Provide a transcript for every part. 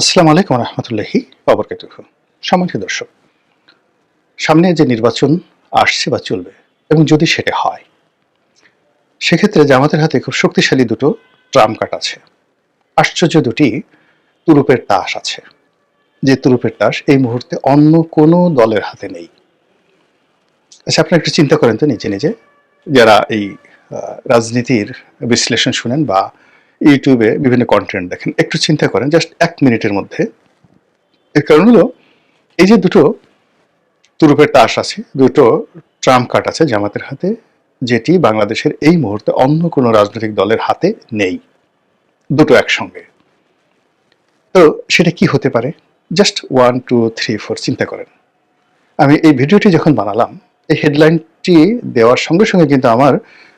আসসালামু আলাইকুম রহমতুল্লাহি ওয়াবারাকাতুহু। সম্মানিত দর্শক, সামনে যে নির্বাচন আসছে বা চলবে এবং যদি সেটা হয়, সেক্ষেত্রে জামাতের হাতে খুব শক্তিশালী দুটো ট্রাম্প কার্ড আছে। আশ্চর্য দুটি তুরুপের তাস আছে, যে তুরুপের তাস এই মুহূর্তে অন্য কোনো দলের হাতে নেই। আচ্ছা, আপনারা একটু চিন্তা করেন তো নিজে নিজে, যারা এই রাজনীতির বিশ্লেষণ শুনেন বা ইউটিউবে বিভিন্ন কন্টেন্ট দেখেন, একটু চিন্তা করেন জাস্ট 1 মিনিটের মধ্যে। এর কারণ হলো, এই যে দুটো তুরুপের তাস আছে, দুটো ট্রাম্প কার্ড আছে জামাতের হাতে, যেটি বাংলাদেশের এই মুহূর্তে অন্য কোনো রাজনৈতিক দলের হাতে নেই, দুটো একসঙ্গে। তো সেটা কি হতে পারে? জাস্ট 1 2 3 4 চিন্তা করেন। আমি এই ভিডিওটি যখন বানালাম, এই হেডলাইনটি দেওয়ার সঙ্গে সঙ্গে কিন্তু আমার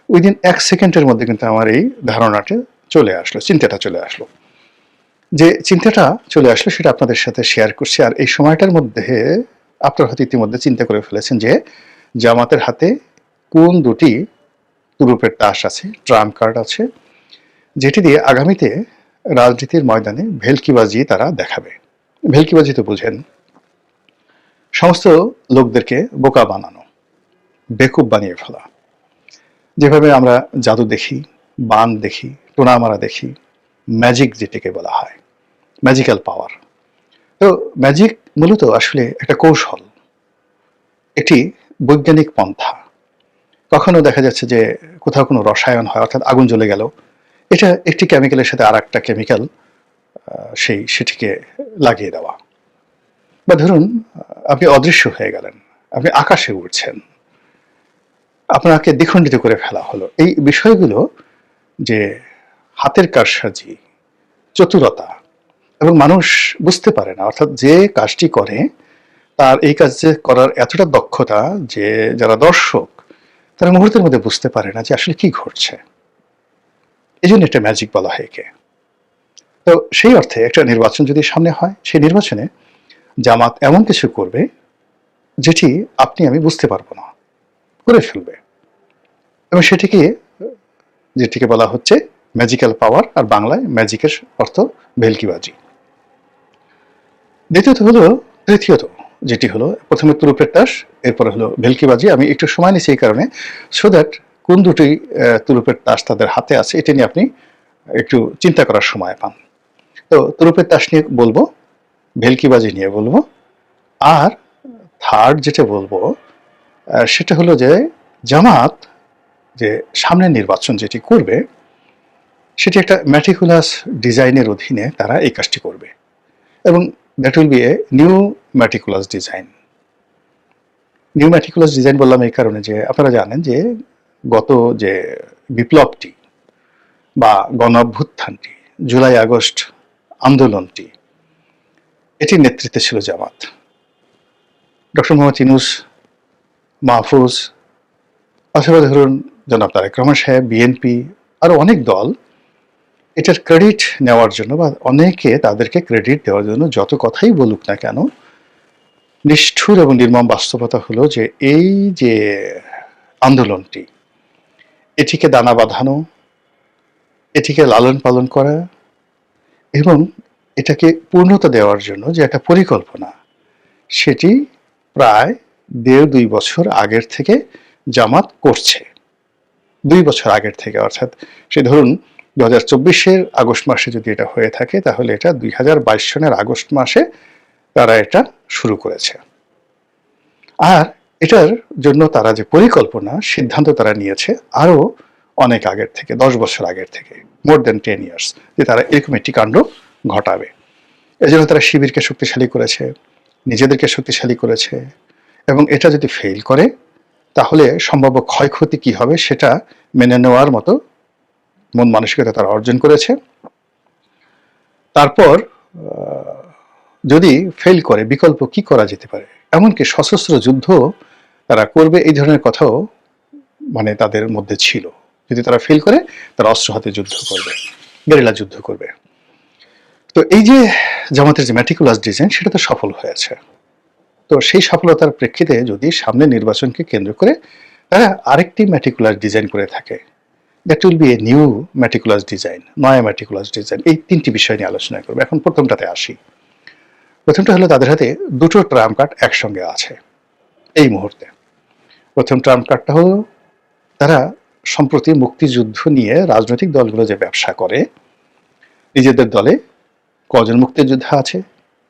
উইদিন 1 সেকেন্ডের মধ্যে কিন্তু আমার এই ধারণাটা চলে আসলো, চিন্তাটা চলে আসলো। যে চিন্তাটা চলে আসলো সেটা আপনাদের সাথে শেয়ার করছি। আর এই সময়টার মধ্যে আপনারা হয়তো ইতিমধ্যে চিন্তা করে ফেলেছেন যে জামাতের হাতে কোন দুটি তুরুপের তাস আছে, ট্রাম্প কার্ড আছে, যেটি দিয়ে আগামীতে রাজনীতির ময়দানে ভেলকিবাজি তারা দেখাবে। ভেলকিবাজি তো বুঝেন, সমস্ত লোকদেরকে বোকা বানানো, বেকুব বানিয়ে ফেলা। যেভাবে আমরা জাদু দেখি, বান দেখি, টোনামারা দেখি, ম্যাজিক যেটিকে বলা হয়, ম্যাজিক্যাল পাওয়ার। তো ম্যাজিক মূলত আসলে একটা কৌশল, এটি বৈজ্ঞানিক পন্থা। কখনো দেখা যাচ্ছে যে কোথাও কোনো রসায়ন হয়, অর্থাৎ আগুন জ্বলে গেল, এটা একটি কেমিক্যালের সাথে আর একটা কেমিক্যাল সেটিকে লাগিয়ে দেওয়া। বা ধরুন, আপনি অদৃশ্য হয়ে গেলেন, আপনি আকাশে উড়ছেন, আপনাকে দ্বিখণ্ডিত করে ফেলা হলো। এই বিষয়গুলো যে হাতের কারসাজি, চতুরতা, এবং মানুষ বুঝতে পারে না, অর্থাৎ যে কাজটি করে তার এই কাজ করার এতটা দক্ষতা যে যারা দর্শক তারা মুহূর্তের মধ্যে বুঝতে পারে না যে আসলে কি ঘটছে। এই জন্য একটা ম্যাজিক বলা হয় একে। তো সেই অর্থে একটা নির্বাচন যদি সামনে হয়, সেই নির্বাচনে জামাত এমন কিছু করবে যেটি আপনি আমি বুঝতে পারবো না, করে ফেলবে। এবং যেটিকে বলা হচ্ছে ম্যাজিক্যাল পাওয়ার, আর বাংলায় ম্যাজিকের অর্থ ভেলকিবাজি। তৃতীয়ত যেটি হলো, প্রথমে তুরুপের তাস, এরপরে হলো ভেলকিবাজি। আমি একটু সময় নিচ্ছি এই কারণে, সো দ্যাট কোন দুটি তুরুপের তাস তাদের হাতে আছে এটা নিয়ে আপনি একটু চিন্তা করার সময় পান। তো তুরুপের তাস নিয়ে বলবো, ভেলকিবাজি নিয়ে বলবো, আর থার্ড যেটা বলবো সেটা হলো যে জামাত যে সামনের নির্বাচন যেটি করবে সেটি একটা ম্যাটিকুলাস ডিজাইনের অধীনে তারা এই কাজটি করবে, এবং that will B a new meticulous design. New meticulous design বললাম এই কারণে যে আপনারা জানেন যে গত যে বিপ্লবটি বা গণ অভ্যুত্থানটি, জুলাই আগস্ট আন্দোলনটি, এটির নেতৃত্বে ছিল জামাত। ডক্টর মোহাম্মদ ইউনূস, মাহফুজ, অথবা ধরুন জনাব তারেক রহমান সাহেব, বিএনপি, আরও অনেক দল এটার ক্রেডিট নেওয়ার জন্য বা অনেকে তাদেরকে ক্রেডিট দেওয়ার জন্য যত কথাই বলুক না কেন, নিষ্ঠুর এবং নির্মম বাস্তবতা হলো যে এই যে আন্দোলনটি, এটিকে দানা বাঁধানো, এটিকে লালন পালন করা এবং এটাকে পূর্ণতা দেওয়ার জন্য যে একটা পরিকল্পনা, সেটি প্রায় 1.5-2 বছর আগের থেকে জামাত করছে। 2 বছর আগের থেকে, অর্থাৎ সে ধরুন 2024-এর আগস্ট মাসে যদি এটা হয়ে থাকে, তাহলে এটা 2022 সনের আগস্ট মাসে তারা এটা শুরু করেছে। আর এটার জন্য তারা যে পরিকল্পনা, সিদ্ধান্ত তারা নিয়েছে আরও অনেক আগের থেকে, 10 বছর আগের থেকে, মোর দেন 10 ইয়ার্স, যে তারা এরকম একটি কাণ্ড ঘটাবে। এজন্য তারা শিবিরকে শক্তিশালী করেছে, নিজেদেরকে শক্তিশালী করেছে, এবং এটা যদি ফেল করে তাহলে সম্ভাব্য ক্ষয়ক্ষতি কি হবে সেটা মেনে নেওয়ার মতো মন মানসিকতা তারা অর্জন করেছে। তারপর যদি ফেল করে বিকল্প কি করা যেতে পারে, এমনকি সশস্ত্র যুদ্ধ তারা করবে, এই ধরনের কথাও মানে তাদের মধ্যে ছিল। যদি তারা ফেল করে, তারা অস্ত্র হাতে যুদ্ধ করবে, গেরিলা যুদ্ধ করবে। তো এই যে জামাতের যে ম্যাটিকুলাস ডিজাইন, সেটা তো সফল হয়েছে। তো সেই সফলতার প্রেক্ষিতে যদি সামনে নির্বাচনকে কেন্দ্র করে তারা আরেকটি ম্যাটিকুলাস ডিজাইন করে থাকে, that will B a new meticulous design, নয়া ম্যাটিকুলাস ডিজাইন। এই তিনটি বিষয় নিয়ে আলোচনা করবো। এখন প্রথমটাতে আসি। প্রথমটা হলো তাদের হাতে দুটো ট্রাম্প কার্ড একসঙ্গে আছে এই মুহূর্তে। প্রথম ট্রাম্প কার্ডটা হলো তারা সম্প্রতি মুক্তিযুদ্ধ নিয়ে রাজনৈতিক দলগুলো যে ব্যবসা করে, নিজেদের দলে কজন মুক্তিযোদ্ধা আছে,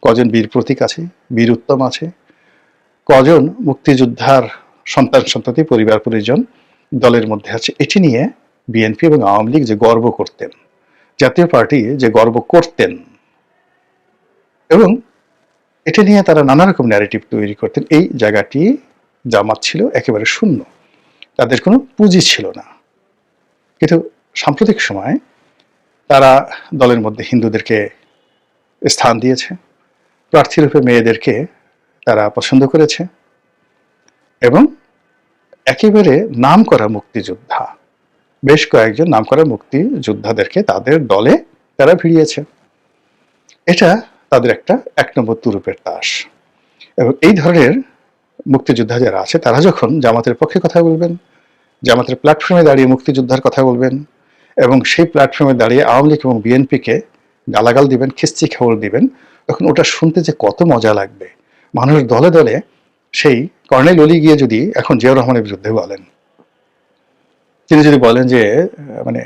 কজন বীর প্রতীক আছে, বীর উত্তম আছে, কজন মুক্তিযোদ্ধার সন্তান সন্ততি পরিবার পরিজন দলের মধ্যে আছে, এটি নিয়ে বিএনপি এবং আওয়ামী লীগ যে গর্ব করতেন, জাতীয় পার্টি যে গর্ব করতেন, এবং এটা নিয়ে তারা নানা রকম ন্যারেটিভ তৈরি করতেন, এই জায়গাটি জামাত ছিল একেবারে শূন্য, তাদের কোনো পুঁজি ছিল না। কিন্তু সাম্প্রতিক সময় তারা দলের মধ্যে হিন্দুদেরকে স্থান দিয়েছে, প্রার্থীরূপে মেয়েদেরকে তারা পছন্দ করেছে, এবং একেবারে নামকরা মুক্তিযোদ্ধা, বেশ কয়েকজন নামকরা মুক্তিযোদ্ধাদেরকে তাদের দলে তারা ভিড়িয়েছে। এটা তাদের একটা 1 নম্বর তুরুপের তাস। এবং এই ধরনের মুক্তিযোদ্ধা যারা আছে তারা যখন জামাতের পক্ষে কথা বলবেন, জামাতের প্ল্যাটফর্মে দাঁড়িয়ে মুক্তিযোদ্ধার কথা বলবেন, এবং সেই প্ল্যাটফর্মে দাঁড়িয়ে আওয়ামী লীগ এবং বিএনপিকে গালাগাল দিবেন, খিস্তি খবর দিবেন, তখন ওটা শুনতে যে কত মজা লাগবে। মানুষ দলে দলে সেই কর্নেল অলি গিয়ে যদি এখন জিয়াউর রহমানের বিরুদ্ধে বলেন, তিনি যদি বলেন যে মানে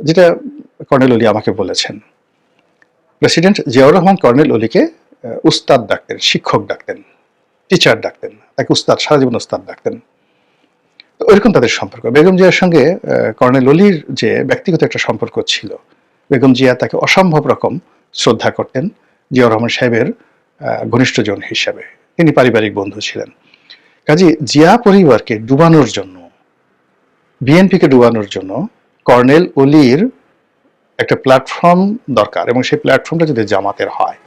যেটা কর্নেল অলি আমাকে বলেছেন, প্রেসিডেন্ট জিয়াউর রহমান কর্নেল অলিকে উস্তাদ ডাকতেন, শিক্ষক ডাকতেন, টিচার ডাকতেন, তাকে উস্তাদ, সারা জীবন উস্তাদ ডাকতেন। ওইরকম তাদের সম্পর্ক। বেগম জিয়ার সঙ্গে কর্নেল অলির যে ব্যক্তিগত একটা সম্পর্ক ছিল, বেগম জিয়া তাকে অসম্ভব রকম শ্রদ্ধা করতেন জিয়াউর রহমান সাহেবের ঘনিষ্ঠজন হিসাবে, তিনি পারিবারিক বন্ধু ছিলেন। কাজী জিয়া পরিবারকে ডুবানোর জন্য, বিএনপিকে ডুবানোর জন্য কর্নেল অলির একটা প্ল্যাটফর্ম দরকার, এবং সেই প্ল্যাটফর্মটা যদি জামাতের হয়।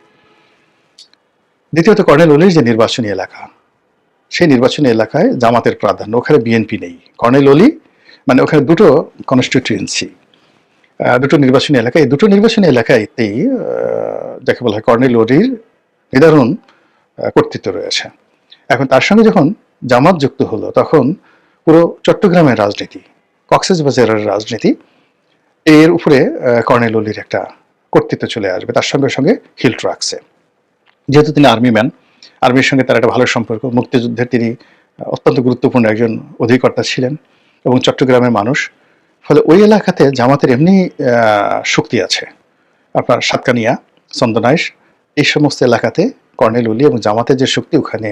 দ্বিতীয়ত, কর্নেল অলির যে নির্বাচনী এলাকা, সেই নির্বাচনী এলাকায় জামাতের প্রাধান্য, ওখানে বিএনপি নেই। কর্নেল অলি মানে ওখানে দুটো কনস্টিটিউয়েন্সি, দুটো নির্বাচনী এলাকা, এই দুটো নির্বাচনী এলাকাতেই যাকে বলা হয় কর্নেল অলির নিদারুণ কর্তৃত্ব রয়েছে। এখন তার সঙ্গে যখন জামাত যুক্ত হলো, তখন পুরো চট্টগ্রামের রাজনীতি, কক্সবাজারের রাজনীতি, এর উপরে কর্নেল অলির একটা কর্তৃত্ব চলে আসবে, তার সঙ্গে সঙ্গে হিল ট্রাকসে। যেহেতু তিনি আর্মি ম্যান, আর্মির সঙ্গে তার একটা ভালো সম্পর্ক, মুক্তিযুদ্ধের তিনি অত্যন্ত গুরুত্বপূর্ণ একজন অধিকর্তা ছিলেন এবং চট্টগ্রামের মানুষ। ফলে ওই এলাকাতে জামাতের এমনি শক্তি আছে। আপনার সাতকানিয়া, চন্দনাইশ, এই সমস্ত এলাকাতে কর্নেল অলি এবং জামাতের যে শক্তি, ওখানে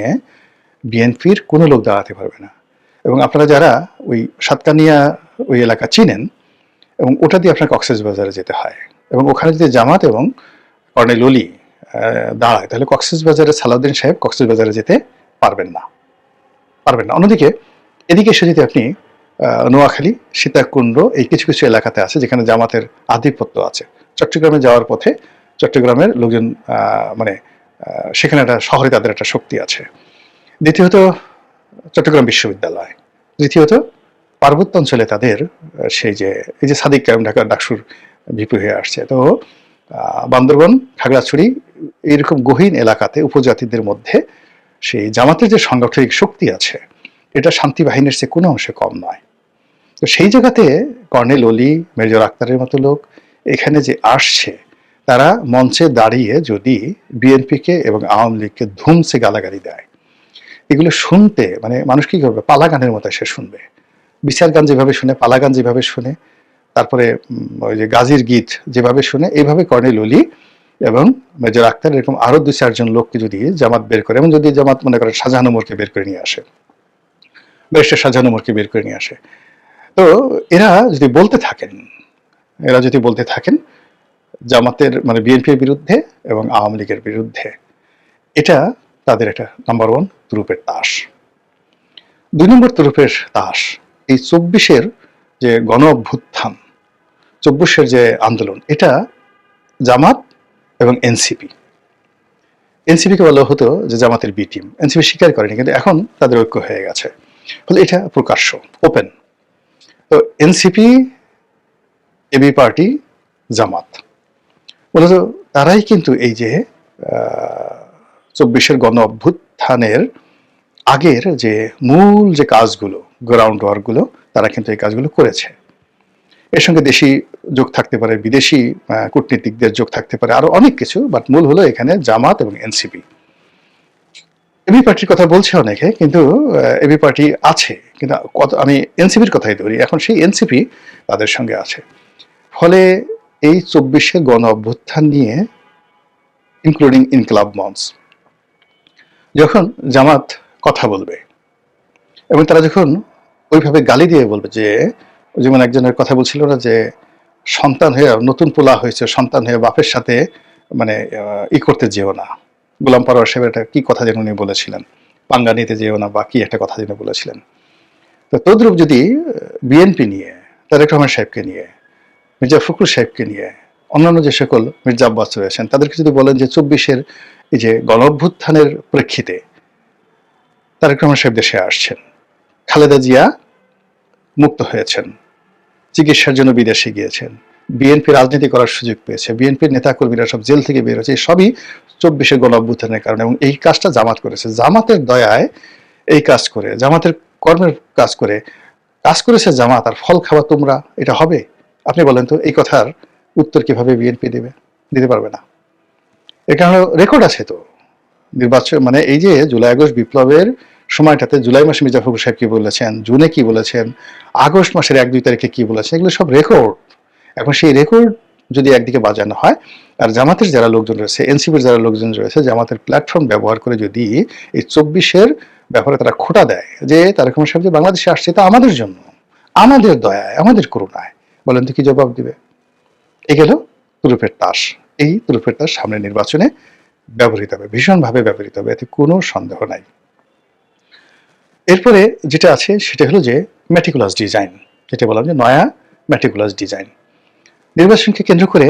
বিএনপির কোনো লোক দাঁড়াতে পারবে না। এবং আপনারা যারা ওই সাতকানিয়া ওই এলাকা চিনেন, এবং ওটা দিয়ে আপনার কক্সবাজারে যেতে হয়, এবং ওখানে যদি জামাত এবং কর্নেল অলি দাঁড়ায়, তাহলে কক্সবাজারের সালাউদ্দিন সাহেব কক্সবাজারে যেতে পারবেন না। অন্যদিকে এদিকে এসে যদি আপনি নোয়াখালী, সীতাকুণ্ড, এই কিছু কিছু এলাকাতে আছে যেখানে জামাতের আধিপত্য আছে, চট্টগ্রামে যাওয়ার পথে চট্টগ্রামের লোকজন মানে সেখানে একটা শহরে তাদের একটা শক্তি আছে। দ্বিতীয়ত চট্টগ্রাম বিশ্ববিদ্যালয়, তৃতীয়ত পার্বত্য অঞ্চলে তাদের সেই যে এই যে সাদিক কায়েম ঢাকা ডাকসুর ভিপি হয়ে আসছে, তো বান্দরবন, খাগড়াছড়ি, এরকম গহীন এলাকাতে উপজাতিদের মধ্যে সেই জামাতের যে সাংগঠনিক শক্তি আছে, এটা শান্তি বাহিনীর চেয়ে কোনো অংশে কম নয়। তো সেই জায়গাতে কর্নেল অলি, মেজর আক্তারের মতো লোক এখানে যে আসছে, তারা মঞ্চে দাঁড়িয়ে যদি বিএনপিকে এবং আওয়ামী লীগকে ধুমসে গালাগালি দেয়, এগুলো শুনতে মানে মানুষ কি করবে, পালা গানের মতো সে শুনবে। বিচার গান যেভাবে শুনে, পালা গান যেভাবে শুনে, তারপরে ওই যে গাজীর গীত যেভাবে শুনে, এইভাবে কর্নেল অলি এবং মেজর আক্তার এরকম আরো 2-4 লোককে যদি জামাত বের করে, এবং যদি জামাত মনে করে শাহজাহান ওমরকে বের করে নিয়ে আসে, ব্যারিস্টার শাহজাহান ওমরকে বের করে নিয়ে আসে, তো এরা যদি বলতে থাকেন জামাতের মানে বিএনপির বিরুদ্ধে এবং আওয়ামী লীগের বিরুদ্ধে, এটা তাদের একটা নাম্বার 1 তুরুপের তাস। 2 নম্বর তুরুপের তাস এই 24-এর যে গণ অভ্যুত্থান, 24-এর যে আন্দোলন, এটা জামাত এবং এনসিপিকে বলা হতো যে জামাতের বি টিম, এনসিপি স্বীকার করেনি, কিন্তু এখন তাদের ঐক্য হয়ে গেছে, ফলে এটা প্রকাশ্য, ওপেন। তো এনসিপি, এবি পার্টি, জামাত, মূলত তারাই কিন্তু এই যে 24-এর গণ অভ্যুত্থানের আগের যে মূল যে কাজগুলো, গ্রাউন্ড ওয়ার্কগুলো, তারা কিন্তু এই কাজগুলো করেছে। এর সঙ্গে দেশি যোগ থাকতে পারে, বিদেশি কূটনীতিকদের যোগ থাকতে পারে, আরো অনেক কিছু, বাট মূল হলো এখানে জামাত এবং এনসিপি। এবি পার্টির কথা বলছে অনেকে, কিন্তু এবি পার্টি আছে, কিন্তু আমি এনসিপির কথাই ধরি, এখন সেই এনসিপি তাদের সঙ্গে আছে। ফলে এই 24-এর গণ অভ্যুত্থান নিয়ে, ইনক্লুডিং ইনকিলাব মঞ্চ, যখন জামাত কথা বলবে এবং তারা যখন ওইভাবে গালি দিয়ে বলবে, যে যেমন একজনের কথা বলছিল না, যে সন্তান হয়ে, নতুন পোলা হয়েছে, সন্তান হয়ে বাপের সাথে মানে করতে যেও না, গোলাম পরোয়ার সাহেব একটা কি কথা যেন উনি বলেছিলেন, পাঙ্গা নিতে যেও না বা কি একটা কথা যেন বলেছিলেন। তো তদ্রুপ যদি বিএনপি নিয়ে, তারেক রহমান সাহেবকে নিয়ে, মির্জা ফখরুল সাহেবকে নিয়ে, অন্যান্য যে সকল মির্জা আব্বাস রয়েছেন, তাদেরকে যদি বলেন যে 24-এর এই যে গণ অভ্যুত্থানের প্রেক্ষিতে তারেক রহমান সাহেব দেশে আসছেন, খালেদা জিয়া মুক্ত হয়েছেন, চিকিৎসার জন্য বিদেশে গিয়েছেন, বিএনপি রাজনীতি করার সুযোগ পেয়েছে, বিএনপির নেতাকর্মীরা সব জেল থেকে বের হয়েছে, সবই 24-এর গণ অভ্যুত্থানের কারণে, এবং এই কাজটা জামাত করেছে। জামাতের দয়ায় এই কাজ করে, জামাতের কর্মের কাজ করে, কাজ করেছে জামাত, আর ফল খাওয়া তোমরা, এটা হবে? আপনি বলেন তো, এই কথার উত্তর কিভাবে বিএনপি দেবে? দিতে পারবে না। এর কারণে রেকর্ড আছে তো, নির্বাচন মানে এই যে জুলাই আগস্ট বিপ্লবের সময়টাতে জুলাই মাসে মির্জা ফখরুল সাহেব কি বলেছেন, জুনে কি বলেছেন, আগস্ট মাসের 1-2 তারিখে কি বলেছেন, এগুলো সব রেকর্ড। এখন সেই রেকর্ড যদি একদিকে বাজানো হয়, আর জামাতের যারা লোকজন রয়েছে, এনসিপির যারা লোকজন রয়েছে, জামাতের প্ল্যাটফর্ম ব্যবহার করে যদি এই 24-এর ব্যাপারে তারা খোঁটা দেয়, যে তারেক রহমান সাহেব যে বাংলাদেশে আসছে তা আমাদের জন্য, আমাদের দয়ায়, আমাদের করুণায়, বলেন তো কি জবাব দিবে? এ গেল তুরুপের তাস। এই তুরুপের তাস সামনে নির্বাচনে ব্যবহৃত হবে, ভীষণভাবে ব্যবহৃত হবে, এতে কোনো সন্দেহ নাই। এরপরে যেটা আছে সেটা হলো যে ম্যাটিকুলাস ডিজাইন, যেটা বললাম যে নয়া ম্যাটিকুলাস ডিজাইন। নির্বাচনকে কেন্দ্র করে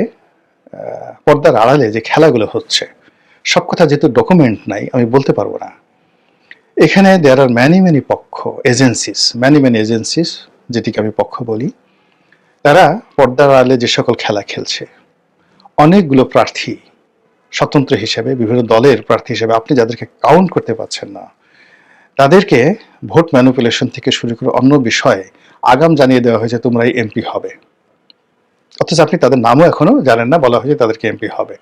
পর্দার আড়ালে যে খেলাগুলো হচ্ছে, সব কথা যেহেতু ডকুমেন্ট নাই, আমি বলতে পারবো না। এখানে দেয়ার আর ম্যানি পক্ষ, এজেন্সিস, ম্যানি এজেন্সিস, যেটিকে আমি পক্ষ বলি, তারা পর্দার আড়ালে যে সকল খেলা খেলছে, অনেকগুলো প্রার্থী স্বতন্ত্র হিসেবে, বিভিন্ন দলের প্রার্থী হিসেবে, আপনি যাদেরকে কাউন্ট করতে পারছেন না, তাদেরকে ভোট ম্যানিপুলেশন থেকে শুরু করে অন্য বিষয়ে আগাম জানিয়ে দেওয়া হয়েছে তোমরা এমপি হবে, অথচ আপনি তাদের নামও এখনো জানেন না, বলা হয়েছে তাদেরকে এমপি হবে।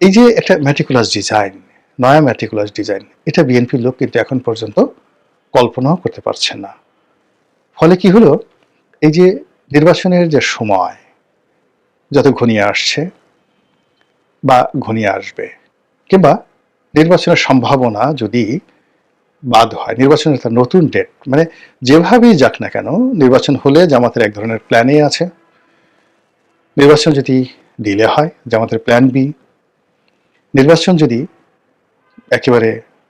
এই যে একটা ম্যাটিকুলাস ডিজাইন, নয়া ম্যাটিকুলাস ডিজাইন, এটা বিএনপির লোক কিন্তু এখন পর্যন্ত কল্পনাও করতে পারছেন না। ফলে কি হলো, এই যে নির্বাচনের যে সময় যত ঘনিয়ে আসছে বা ঘনিয়ে আসবে, কিংবা নির্বাচনের সম্ভাবনা যদি বাদ হয়, নির্বাচনের একটা নতুন ডেট, মানে যেভাবেই যাক না কেন, নির্বাচন হলে জামাতের এক ধরনের প্ল্যান এ আছে, নির্বাচন যদি ডিলে হয় জামাতের প্ল্যান বি, নির্বাচন যদি একেবারে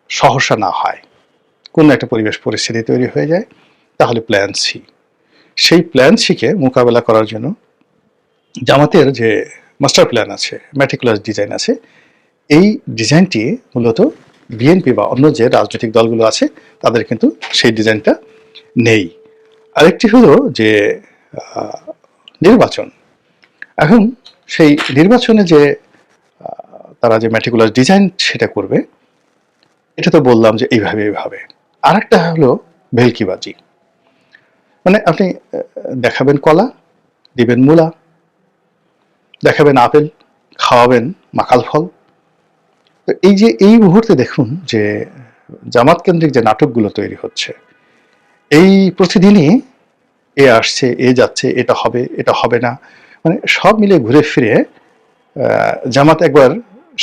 সহসা না হয়, কোনো একটা পরিবেশ পরিস্থিতি তৈরি হয়ে যায়, তাহলে প্ল্যান সি। সেই প্ল্যান সিকে মোকাবেলা করার জন্য জামাতের যে মাস্টার প্ল্যান আছে, ম্যাটিকুলাস ডিজাইন আছে, এই ডিজাইনটি মূলত বিএনপি বা অন্য যে রাজনৈতিক দলগুলো আছে তাদের কিন্তু সেই ডিজাইনটা নেই। আরেকটি হলো যে নির্বাচন, এখন সেই নির্বাচনে যে তারা যে ম্যাটিকুলাস ডিজাইন সেটা করবে, এটা তো বললাম যে এইভাবে এইভাবে। আরেকটা হলো ভেলকিবাজি, মানে আপনি দেখাবেন কলা, দিবেন মূলা, দেখাবেন আপেল, খাওয়াবেন মাকাল ফল। তো এই যে এই মুহূর্তে দেখুন যে জামাত কেন্দ্রিক যে নাটকগুলো তৈরি হচ্ছে, এই প্রতিদিনই এ আসছে, এ যাচ্ছে, এটা হবে, এটা হবে না, মানে সব মিলে ঘুরে ফিরে জামাত একবার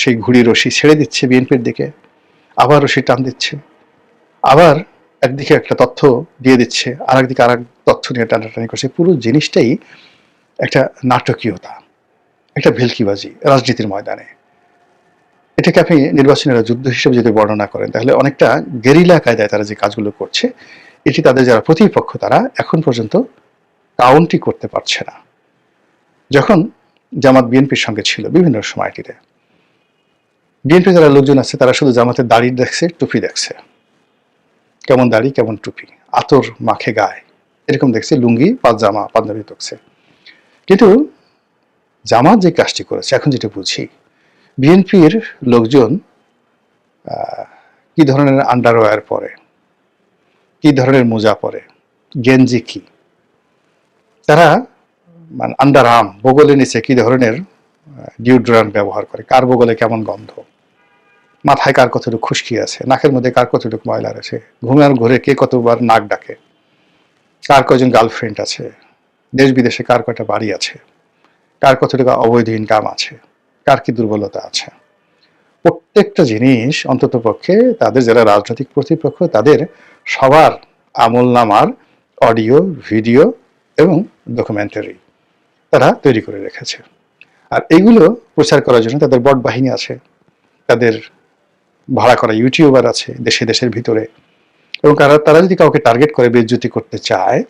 সেই ঘুড়ি রশি ছেড়ে দিচ্ছে বিএনপির দিকে, আবার রশি টান দিচ্ছে, আবার একদিকে একটা তথ্য দিয়ে দিচ্ছে, আর একদিকে আর এক তথ্য নিয়ে টানাটানি করছে। পুরো জিনিসটাই একটা নাটকীয়তা, একটা ভেলকিবাজি রাজনীতির ময়দানে। এটাকে আপনি নির্বাচনের যুদ্ধ হিসেবে যদি বর্ণনা করেন, তাহলে অনেকটা গেরিলা কায়দায় তারা যে কাজগুলো করছে, এটি তাদের যারা প্রতিপক্ষ তারা এখন পর্যন্ত কাউন্টই করতে পারছে না। যখন জামাত বিএনপির সঙ্গে ছিল বিভিন্ন সময়টিতে, বিএনপি যারা লোকজন আছে তারা শুধু জামাতের দাড়ি দেখছে, টুপি দেখছে, কেমন দাড়ি কেমন টুপি, আতর মাখে গায়ে, এরকম দেখছে, লুঙ্গি পাজামা পাঞ্জাবি দেখছে। কিন্তু জামাত যে কাজটি করেছে, এখন যেটা বুঝি, বিএনপির লোকজন কি ধরনের আন্ডারওয়্যার পরে, কি ধরনের মোজা পরে, গেঞ্জি কি, তারা মানে আন্ডার আর্ম, বগলের নিচে কি ধরনের ডিওড্রান্ট ব্যবহার করে, কার বগলে কেমন গন্ধ, মাথায় কার কতটুকু খুশকি আছে, নাকের মধ্যে কার কতটুকু ময়লা আছে, ঘুমের ঘরে কে কতবার নাক ডাকে, কার কয়জন গার্লফ্রেন্ড আছে, দেশ বিদেশে কার কয়টা বাড়ি আছে, কার কতটুকু অবৈধ ইনকাম আছে, কার কি দুর্বলতা আছে, প্রত্যেকটা জিনিস অন্তত পক্ষে তাদের যারা রাজনৈতিক প্রতিপক্ষ তাদের সবার আমল নামার অডিও, ভিডিও এবং ডকুমেন্টারি তারা তৈরি করে রেখেছে। আর এগুলো প্রচার করার জন্য তাদের বট বাহিনী আছে, তাদের ভাড়া করা ইউটিউবার আছে দেশে দেশের ভিতরে, এবং তারা যদি কাউকে টার্গেট করে বেইজ্জতি করতে চায়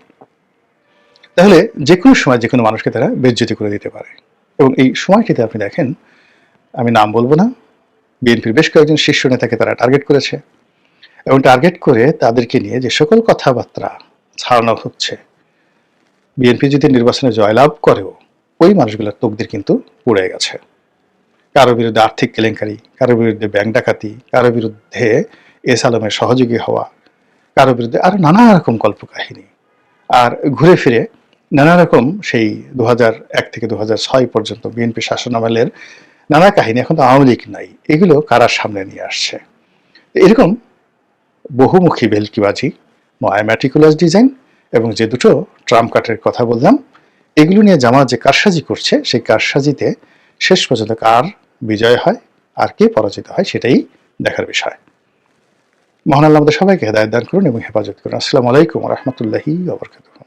তাহলে যে কোনো সময় যে কোনো মানুষকে তারা বেইজ্জতি করে দিতে পারে। এবং এই সময়টিতে আপনি দেখেন, আমি নাম বলবো না, বিএনপির বেশ কয়েকজন শীর্ষ নেতাকে তারা টার্গেট করেছে এবং টার্গেট করে তাদেরকে নিয়ে যে সকল কথাবার্তা ছাড়ানো হচ্ছে, বিএনপি যদি নির্বাচনে জয়লাভ করেও ওই মানুষগুলোর তকদির কিন্তু পুড়ে গেছে। কারো বিরুদ্ধে আর্থিক কেলেঙ্কারি, কারো বিরুদ্ধে ব্যাংক ডাকাতি, কারো বিরুদ্ধে এস আলমের সহযোগী হওয়া, কারো বিরুদ্ধে আরো নানা রকম কল্পকাহিনী। আর ঘুরে ফিরে নানা রকম সেই 2001 থেকে 2006 পর্যন্ত বিএনপি শাসনামলের নানা কাহিনী, এখন তো আওয়ামী লীগ নাই, এগুলো কারার সামনে নিয়ে আসছে। এরকম বহুমুখী ভেলকিবাজি, ম্যাটিকুলাস ডিজাইন এবং যে দুটো ট্রাম্প কার্ডের কথা বললাম, এগুলো নিয়ে জামাত যে কারসাজি করছে, সেই কারসাজিতে শেষ পর্যন্ত কার বিজয় হয় আর কে পরাজিত হয় সেটাই দেখার বিষয়। মহান আল্লাহ আমাদের সবাইকে হেদায়েত দান করুন এবং হেফাজত করুন। আসসালামু আলাইকুম ওয়া রাহমাতুল্লাহি ওয়া বারাকাতুহু।